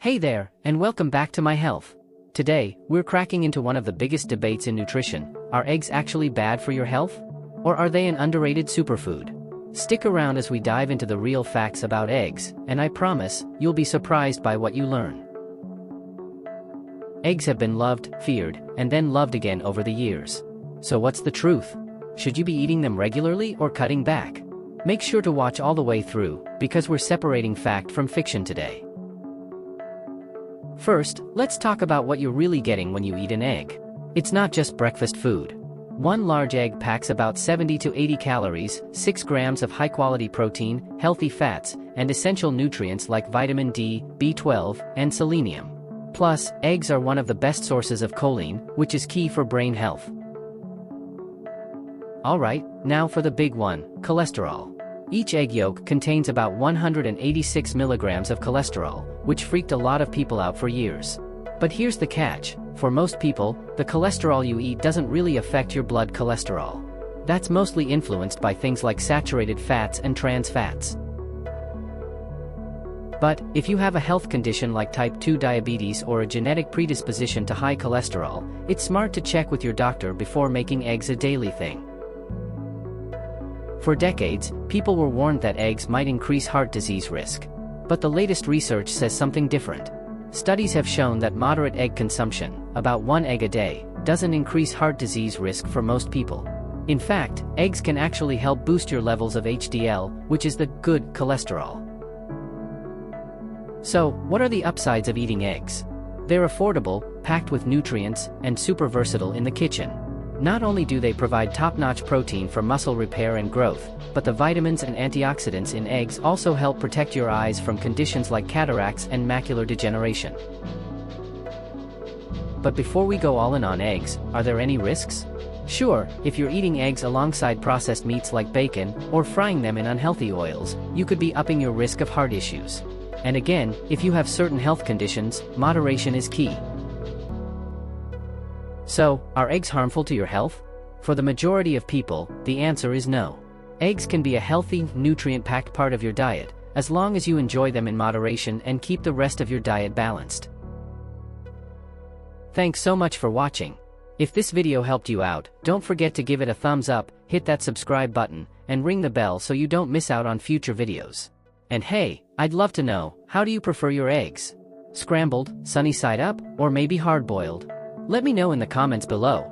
Hey there, and welcome back to My Health. Today, we're cracking into one of the biggest debates in nutrition. Are eggs actually bad for your health? Or are they an underrated superfood? Stick around as we dive into the real facts about eggs, and I promise, you'll be surprised by what you learn. Eggs have been loved, feared, and then loved again over the years. So what's the truth? Should you be eating them regularly or cutting back? Make sure to watch all the way through, because we're separating fact from fiction today. First, let's talk about what you're really getting when you eat an egg. It's not just breakfast food. One large egg packs about 70 to 80 calories, 6 grams of high-quality protein, healthy fats, and essential nutrients like vitamin D, B12, and selenium. Plus, eggs are one of the best sources of choline, which is key for brain health. Alright, now for the big one, cholesterol. Each egg yolk contains about 186 milligrams of cholesterol, which freaked a lot of people out for years. But here's the catch: for most people, the cholesterol you eat doesn't really affect your blood cholesterol. That's mostly influenced by things like saturated fats and trans fats. But, if you have a health condition like type 2 diabetes or a genetic predisposition to high cholesterol, it's smart to check with your doctor before making eggs a daily thing. For decades, people were warned that eggs might increase heart disease risk. But the latest research says something different. Studies have shown that moderate egg consumption, about 1 egg a day, doesn't increase heart disease risk for most people. In fact, eggs can actually help boost your levels of HDL, which is the good cholesterol. So, what are the upsides of eating eggs? They're affordable, packed with nutrients, and super versatile in the kitchen. Not only do they provide top-notch protein for muscle repair and growth, but the vitamins and antioxidants in eggs also help protect your eyes from conditions like cataracts and macular degeneration. But before we go all in on eggs, are there any risks? Sure, if you're eating eggs alongside processed meats like bacon, or frying them in unhealthy oils, you could be upping your risk of heart issues. And again, if you have certain health conditions, moderation is key. So, are eggs harmful to your health? For the majority of people, the answer is no. Eggs can be a healthy, nutrient-packed part of your diet, as long as you enjoy them in moderation and keep the rest of your diet balanced. Thanks so much for watching. If this video helped you out, don't forget to give it a thumbs up, hit that subscribe button, and ring the bell so you don't miss out on future videos. And hey, I'd love to know, how do you prefer your eggs? Scrambled, sunny side up, or maybe hard-boiled? Let me know in the comments below.